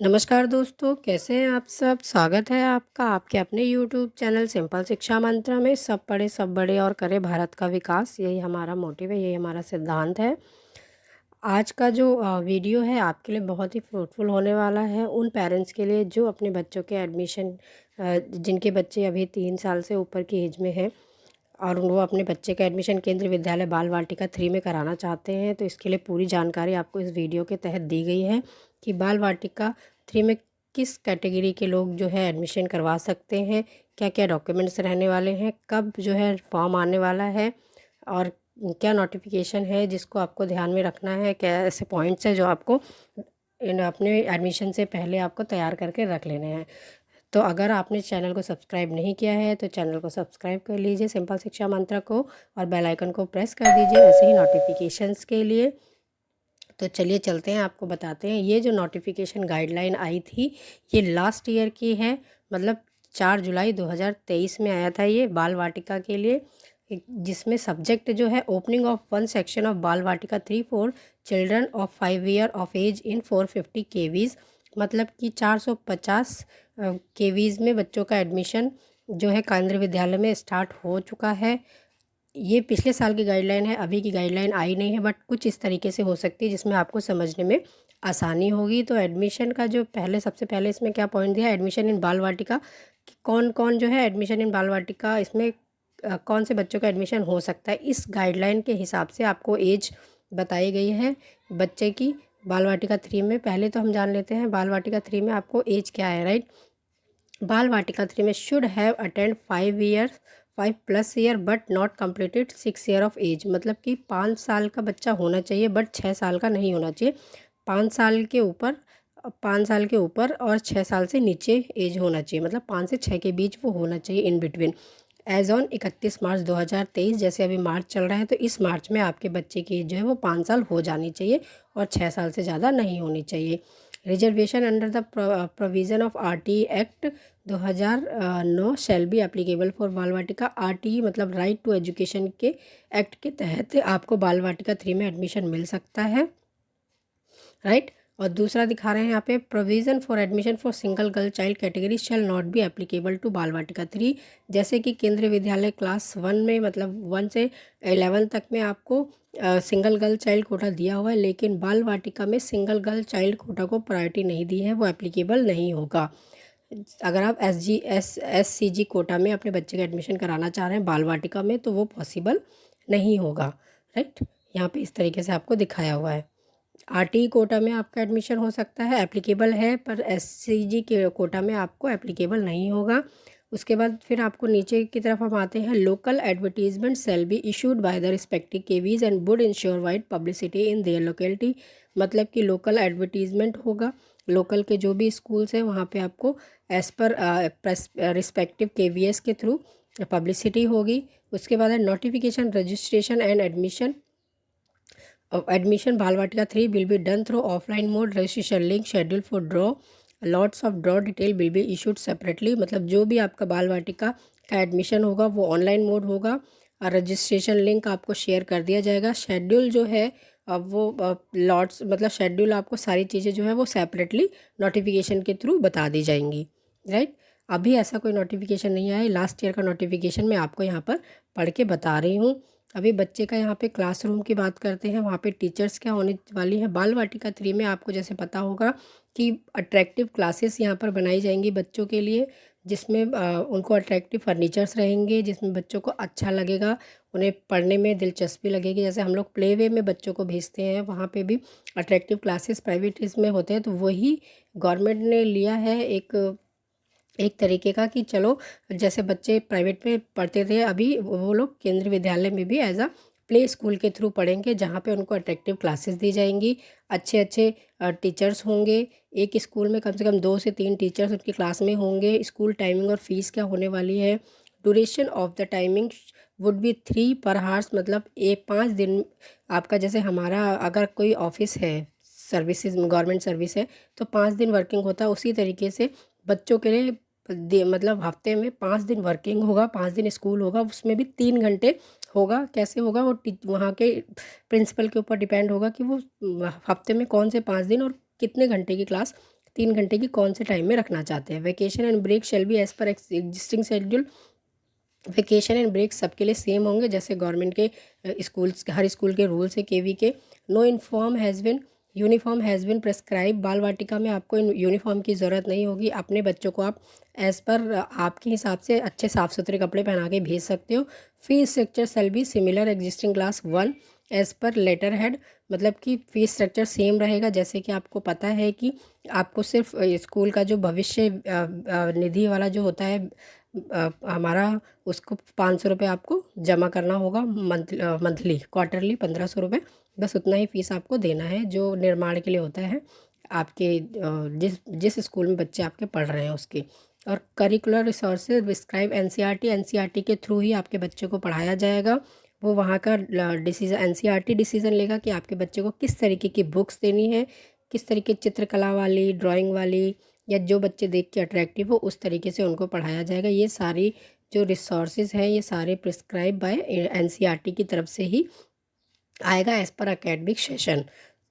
नमस्कार दोस्तों, कैसे हैं आप सब। स्वागत है आपका आपके अपने यूट्यूब चैनल सिंपल शिक्षा मंत्र में। सब पढ़े सब बड़े और करे भारत का विकास, यही हमारा मोटिव है, यही हमारा सिद्धांत है। आज का जो वीडियो है आपके लिए बहुत ही फ्रूटफुल होने वाला है उन पेरेंट्स के लिए जो अपने बच्चों के एडमिशन, जिनके बच्चे अभी 3 साल से ऊपर की एज में हैं और वो अपने बच्चे का एडमिशन केंद्रीय विद्यालय बाल वाटिका 3 में कराना चाहते हैं। तो इसके लिए पूरी जानकारी आपको इस वीडियो के तहत दी गई है कि बाल वाटिका 3 में किस कैटेगरी के लोग जो है एडमिशन करवा सकते हैं, क्या क्या डॉक्यूमेंट्स रहने वाले हैं, कब जो है फॉर्म आने वाला है और क्या नोटिफिकेशन है जिसको आपको ध्यान में रखना है, क्या ऐसे पॉइंट्स हैं जो आपको अपने एडमिशन से पहले आपको तैयार करके रख लेने हैं। तो अगर आपने चैनल को सब्सक्राइब नहीं किया है तो चैनल को सब्सक्राइब कर लीजिए सिंपल शिक्षा मंत्र को, और बेल आइकन को प्रेस कर दीजिए ऐसे ही नोटिफिकेशंस के लिए। तो चलिए चलते हैं, आपको बताते हैं। ये जो नोटिफिकेशन गाइडलाइन आई थी ये लास्ट ईयर की है, मतलब 4 जुलाई 2023 में आया था ये बाल वाटिका के लिए, जिसमें सब्जेक्ट जो है opening of one section of Bal Vatika 3 for children of 5 year of age in 450 KVs, मतलब कि 450 केवीज़ में बच्चों का एडमिशन जो है केंद्रीय विद्यालय में स्टार्ट हो चुका है। ये पिछले साल की गाइडलाइन है, अभी की गाइडलाइन आई नहीं है, बट कुछ इस तरीके से हो सकती है जिसमें आपको समझने में आसानी होगी। तो एडमिशन का जो सबसे पहले इसमें क्या पॉइंट दिया, एडमिशन इन बाल वाटिका कि कौन कौन जो है एडमिशन इन बाल वाटिका, इसमें कौन से बच्चों का एडमिशन हो सकता है। इस गाइडलाइन के हिसाब से आपको एज बताई गई है बच्चे की बाल वाटिका 3 में। पहले तो हम जान लेते हैं बाल वाटिका 3 में आपको एज क्या है, राइट। बाल वाटिका 3 में should have attend 5 plus year but not completed 6 year of age, मतलब कि 5 साल का बच्चा होना चाहिए बट 6 साल का नहीं होना चाहिए। 5 साल के ऊपर 5 साल के ऊपर और 6 साल से नीचे एज होना चाहिए, मतलब 5 से 6 के बीच वो होना चाहिए इन बिटवीन। एज ऑन 31 मार्च 2023, जैसे अभी मार्च चल रहा है तो इस मार्च में आपके बच्चे की एज जो है वो 5 साल हो जानी चाहिए और 6 साल से ज़्यादा नहीं होनी चाहिए। Reservation under the provision of RT act 2009 shall be applicable for बाल वाटिका। आरटी मतलब राइट टू एजुकेशन के एक्ट के तहत आपको बाल वाटिका 3 में एडमिशन मिल सकता है, राइट। और दूसरा दिखा रहे हैं यहाँ पे, provision for admission for single girl child category shall not be applicable to Bal Vatika 3। जैसे कि केंद्रीय विद्यालय क्लास 1 में, मतलब 1 से 11 तक में आपको सिंगल गर्ल चाइल्ड कोटा दिया हुआ है, लेकिन बाल वाटिका में सिंगल गर्ल चाइल्ड कोटा को प्रायोरिटी नहीं दी है, वो एप्लीकेबल नहीं होगा। अगर आप एस सी जी कोटा में अपने बच्चे का एडमिशन कराना चाह रहे हैं बाल वाटिका में तो वो पॉसिबल नहीं होगा, राइट। यहाँ पे इस तरीके से आपको दिखाया हुआ है। आरटी कोटा में आपका एडमिशन हो सकता है, एप्लीकेबल है, पर एससीजी के कोटा में आपको एप्लीकेबल नहीं होगा। उसके बाद फिर आपको नीचे की तरफ हम आते हैं, local advertisement shall be issued by the respective KVs and would ensure wide publicity in their locality, मतलब कि लोकल एडवर्टीजमेंट होगा। लोकल के जो भी स्कूल्स हैं वहाँ पे आपको एज़ पर रिस्पेक्टिव केवीएस के थ्रू पब्लिसिटी होगी। उसके बाद है नोटिफिकेशन रजिस्ट्रेशन एंड एडमिशन बाल Vatika 3 will be done through offline mode, registration link schedule for draw, lots of draw detail will be issued separately, मतलब जो भी आपका बाल वाटिका का एडमिशन होगा वो ऑनलाइन मोड होगा और रजिस्ट्रेशन लिंक आपको शेयर कर दिया जाएगा। शेड्यूल जो है अब वो लॉट्स मतलब शेड्यूल आपको सारी चीज़ें जो है वो सेपरेटली नोटिफिकेशन के थ्रू बता दी जाएंगी, राइट। अभी ऐसा कोई नोटिफिकेशन नहीं आया, लास्ट ईयर का नोटिफिकेशन मैं आपको यहाँ पर पढ़ के बता रही हूँ। अभी बच्चे का यहाँ पे क्लासरूम की बात करते हैं, वहाँ पे टीचर्स क्या होने वाली हैं। बाल वाटिका 3 में आपको जैसे पता होगा कि अट्रैक्टिव क्लासेस यहाँ पर बनाई जाएंगी बच्चों के लिए, जिसमें उनको अट्रैक्टिव फर्नीचर्स रहेंगे, जिसमें बच्चों को अच्छा लगेगा, उन्हें पढ़ने में दिलचस्पी लगेगी। जैसे हम लोग प्ले वे में बच्चों को भेजते हैं, वहाँ पे भी अट्रैक्टिव क्लासेस प्राइवेट इसमें होते हैं, तो वही गवर्नमेंट ने लिया है एक एक तरीके का कि चलो जैसे बच्चे प्राइवेट में पढ़ते थे, अभी वो लोग केंद्रीय विद्यालय में भी एज अ प्ले स्कूल के थ्रू पढ़ेंगे, जहाँ पे उनको अट्रैक्टिव क्लासेस दी जाएंगी, अच्छे अच्छे टीचर्स होंगे। एक स्कूल में कम से कम 2 से 3 टीचर्स उनकी क्लास में होंगे। स्कूल टाइमिंग और फीस क्या होने वाली है, duration of the timing would be 3 पर हार्स, मतलब 5 दिन आपका, जैसे हमारा अगर कोई ऑफिस है, सर्विसेज गवर्नमेंट सर्विस है तो 5 दिन वर्किंग होता है, उसी तरीके से बच्चों के लिए मतलब हफ्ते में 5 दिन वर्किंग होगा, 5 दिन स्कूल होगा, उसमें भी 3 घंटे होगा। कैसे होगा वो वहाँ के प्रिंसिपल के ऊपर डिपेंड होगा कि वो हफ्ते में कौन से 5 दिन और कितने घंटे की क्लास 3 घंटे की कौन से टाइम में रखना चाहते हैं। Vacation and break shall be as per existing schedule. Vacation and break सबके लिए सेम होंगे जैसे गवर्नमेंट के स्कूल्स, हर स्कूल के रूल्स है केवी के। No uniform has been prescribed. Bal Vatika में आपको यूनिफॉर्म की ज़रूरत नहीं होगी। अपने बच्चों को आप एज़ पर आपके हिसाब से अच्छे साफ़ सुथरे कपड़े पहना के भेज सकते हो। Fee structure shall be similar existing class 1 as per letter head. मतलब कि फीस स्ट्रक्चर सेम रहेगा। जैसे कि आपको पता है कि आपको सिर्फ स्कूल का जो भविष्य निधि वाला जो होता है हमारा, उसको 500 रुपये आपको जमा करना होगा मंथली, क्वार्टरली 1500 रुपये। बस उतना ही फीस आपको देना है जो निर्माण के लिए होता है आपके जिस जिस स्कूल में बच्चे आपके पढ़ रहे हैं उसके। और करिकुलर रिसोर्सेज डिस्क्राइब एनसीईआरटी के थ्रू ही आपके बच्चे को पढ़ाया जाएगा। वो वहाँ का डिसीजन, एनसीईआरटी डिसीजन लेगा कि आपके बच्चे को किस तरीके की बुक्स देनी है, किस तरीके चित्रकला वाली, ड्राइंग वाली, या जो बच्चे देख के अट्रैक्टिव हो उस तरीके से उनको पढ़ाया जाएगा। ये सारी जो रिसोर्सेज हैं ये सारे प्रिस्क्राइब बाय एनसीईआरटी की तरफ से ही आएगा एज़ पर एकेडमिक सेशन।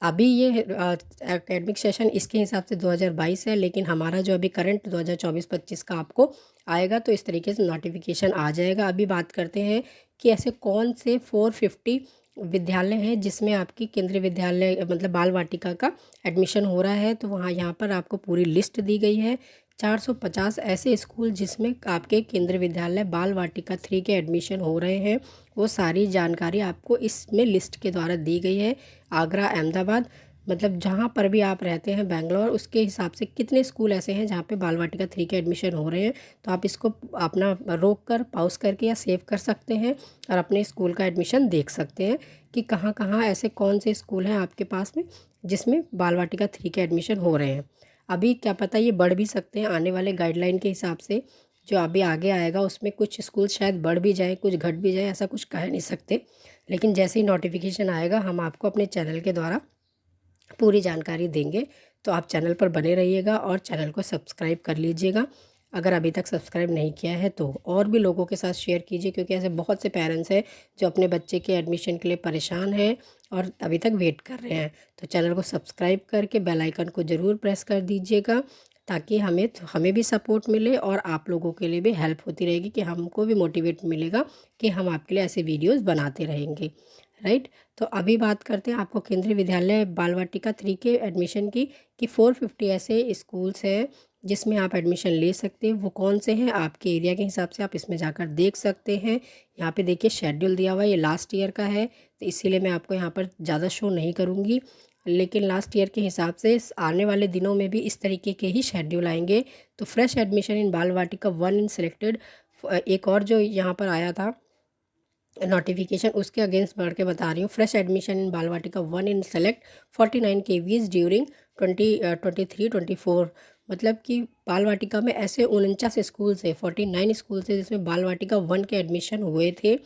अभी ये एकेडमिक सेशन इसके हिसाब से 2022 है, लेकिन हमारा जो अभी करंट 2024-25 का आपको आएगा तो इस तरीके से नोटिफिकेशन आ जाएगा। अभी बात करते हैं कि ऐसे कौन से 450 विद्यालय हैं जिसमें आपकी केंद्रीय विद्यालय मतलब बाल वाटिका का एडमिशन हो रहा है। तो वहाँ यहाँ पर आपको पूरी लिस्ट दी गई है। 450 ऐसे स्कूल जिसमें आपके केंद्रीय विद्यालय बाल वाटिका 3 के एडमिशन हो रहे हैं, वो सारी जानकारी आपको इसमें लिस्ट के द्वारा दी गई है। आगरा, अहमदाबाद, मतलब जहाँ पर भी आप रहते हैं, बेंगलोर, उसके हिसाब से कितने स्कूल ऐसे हैं जहाँ पे बाल वाटिका 3 के एडमिशन हो रहे हैं। तो आप इसको अपना रोक कर, पॉज करके या सेव कर सकते हैं और अपने स्कूल का एडमिशन देख सकते हैं कि कहाँ कहाँ ऐसे कौन से स्कूल हैं आपके पास में जिसमें बाल वाटिका 3 के एडमिशन हो रहे हैं। अभी क्या पता ये बढ़ भी सकते हैं आने वाले गाइडलाइन के हिसाब से जो अभी आगे आएगा, उसमें कुछ स्कूल शायद बढ़ भी जाए, कुछ घट भी जाए, ऐसा कुछ कह नहीं सकते। लेकिन जैसे ही नोटिफिकेशन आएगा हम आपको अपने चैनल के द्वारा पूरी जानकारी देंगे। तो आप चैनल पर बने रहिएगा और चैनल को सब्सक्राइब कर लीजिएगा। अगर अभी तक सब्सक्राइब नहीं किया है तो और भी लोगों के साथ शेयर कीजिए, क्योंकि ऐसे बहुत से पेरेंट्स हैं जो अपने बच्चे के एडमिशन के लिए परेशान हैं और अभी तक वेट कर रहे हैं। तो चैनल को सब्सक्राइब करके बेल आइकन को ज़रूर प्रेस कर दीजिएगा ताकि हमें भी सपोर्ट मिले और आप लोगों के लिए भी हेल्प होती रहेगी कि हमको भी मोटिवेट मिलेगा कि हम आपके लिए ऐसे वीडियोस बनाते रहेंगे। राइट। तो अभी बात करते हैं आपको केंद्रीय विद्यालय बाल वाटिका 3 के एडमिशन की, कि 450 ऐसे स्कूल्स हैं जिसमें आप एडमिशन ले सकते हैं। वो कौन से हैं आपके एरिया के हिसाब से आप इसमें जाकर देख सकते हैं। यहाँ पे देखिए शेड्यूल दिया हुआ है, ये लास्ट ईयर का है तो इसीलिए मैं आपको यहाँ पर ज़्यादा शो नहीं करूँगी, लेकिन लास्ट ईयर के हिसाब से आने वाले दिनों में भी इस तरीके के ही शेड्यूल आएंगे। तो फ्रेश एडमिशन इन बाल वाटिका 1 इन सेलेक्टेड, एक और जो यहाँ पर आया था नोटिफिकेशन उसके अगेंस्ट बढ़ के बता रही हूँ। फ्रेश एडमिशन इन बाल वाटिका 1 इन सेलेक्ट 49 KVs ड्यूरिंग 2023-24। मतलब कि बाल वाटिका में ऐसे 49 स्कूल से 49 स्कूल से जिसमें बाल वाटिका 1 के एडमिशन हुए थे,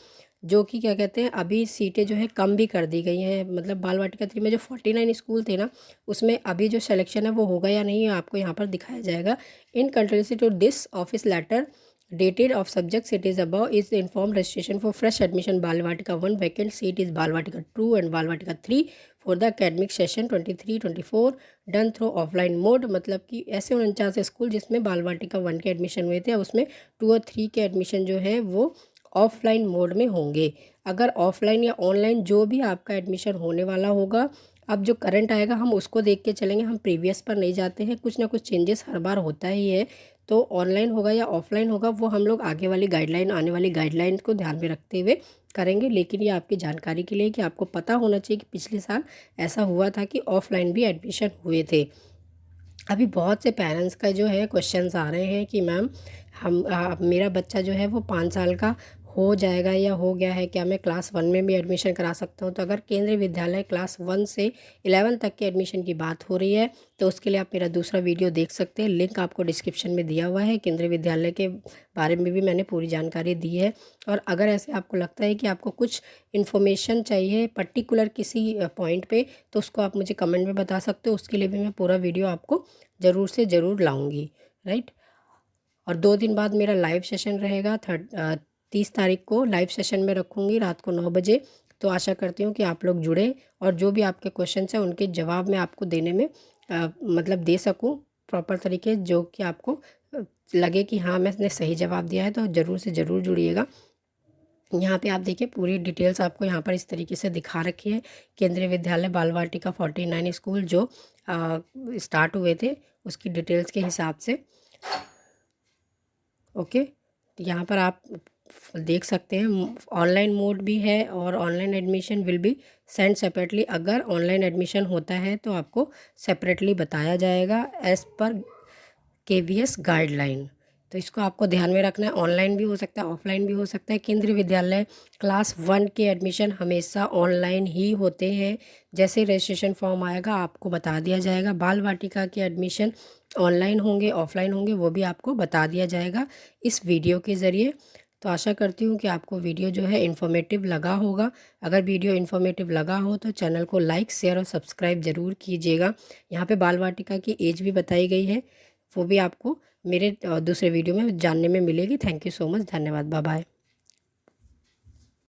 जो कि क्या कहते हैं अभी सीटें जो है कम भी कर दी गई हैं। मतलब बाल वाटिका 3 में जो 49 स्कूल थे ना, उसमें अभी जो सिलेक्शन है वो होगा या नहीं आपको यहाँ पर दिखाया जाएगा। In countries to this office letter dated of subjects it is above is the informed registration for fresh admission Bal Vatika 1 vacant seat is Bal Vatika 2 and Bal Vatika 3 for the academic session 23-24 done through offline mode. मतलब कि ऐसे 49 school जिसमें बाल वाटिका 1 के admission हुए थे उसमें 2 और 3 के एडमिशन जो है वो ऑफलाइन मोड में होंगे। अगर ऑफलाइन या ऑनलाइन जो भी आपका एडमिशन होने वाला होगा, अब जो करंट आएगा हम उसको देख के चलेंगे, हम प्रीवियस पर नहीं जाते हैं। कुछ ना कुछ चेंजेस हर बार होता ही है, तो ऑनलाइन होगा या ऑफलाइन होगा वो हम लोग आगे वाली गाइडलाइन, आने वाली गाइडलाइन को ध्यान में रखते हुए करेंगे। लेकिन ये आपकी जानकारी के लिए कि आपको पता होना चाहिए कि पिछले साल ऐसा हुआ था कि ऑफलाइन भी एडमिशन हुए थे। अभी बहुत से पेरेंट्स का जो है क्वेश्चंस आ रहे हैं कि मैम मेरा बच्चा जो है वो 5 साल का हो जाएगा या हो गया है, क्या मैं क्लास 1 में भी एडमिशन करा सकता हूँ। तो अगर केंद्रीय विद्यालय क्लास 1 से 11 तक के एडमिशन की बात हो रही है तो उसके लिए आप मेरा दूसरा वीडियो देख सकते हैं, लिंक आपको डिस्क्रिप्शन में दिया हुआ है। केंद्रीय विद्यालय के बारे में भी मैंने पूरी जानकारी दी है। और अगर ऐसे आपको लगता है कि आपको कुछ इन्फॉर्मेशन चाहिए पर्टिकुलर किसी पॉइंट पे, तो उसको आप मुझे कमेंट में बता सकते हो, उसके लिए भी मैं पूरा वीडियो आपको ज़रूर से ज़रूर लाऊंगी। राइट। और 2 दिन बाद मेरा लाइव सेशन रहेगा, 30 तारीख को लाइव सेशन में रखूँगी रात को 9 बजे। तो आशा करती हूँ कि आप लोग जुड़े और जो भी आपके क्वेश्चन हैं उनके जवाब मैं आपको देने में मतलब दे सकूँ। प्रॉपर तरीके जो कि आपको लगे कि हाँ मैंने सही जवाब दिया है, तो ज़रूर से ज़रूर जुड़िएगा। यहाँ पे आप देखिए पूरी डिटेल्स आपको यहाँ पर इस तरीके से दिखा रखी है। केंद्रीय विद्यालय बाल वाटिका 49 स्कूल जो स्टार्ट हुए थे उसकी डिटेल्स के हिसाब से। ओके, यहाँ पर आप देख सकते हैं ऑनलाइन मोड भी है और online admission will be send separately. अगर ऑनलाइन एडमिशन होता है तो आपको सेपरेटली बताया जाएगा एज़ पर KVS गाइडलाइन। तो इसको आपको ध्यान में रखना है। ऑनलाइन भी हो सकता है, ऑफलाइन भी हो सकता है। केंद्रीय विद्यालय क्लास 1 के एडमिशन हमेशा ऑनलाइन ही होते हैं। जैसे रजिस्ट्रेशन फॉर्म आएगा आपको बता दिया जाएगा। बाल वाटिका के एडमिशन ऑनलाइन होंगे ऑफलाइन होंगे वो भी आपको बता दिया जाएगा इस वीडियो के ज़रिए। तो आशा करती हूँ कि आपको वीडियो जो है इन्फॉर्मेटिव लगा होगा। अगर वीडियो इन्फॉर्मेटिव लगा हो तो चैनल को लाइक शेयर और सब्सक्राइब ज़रूर कीजिएगा। यहाँ पे बाल वाटिका की एज भी बताई गई है, वो भी आपको मेरे दूसरे वीडियो में जानने में मिलेगी। थैंक यू सो मच, धन्यवाद, बाय बाय।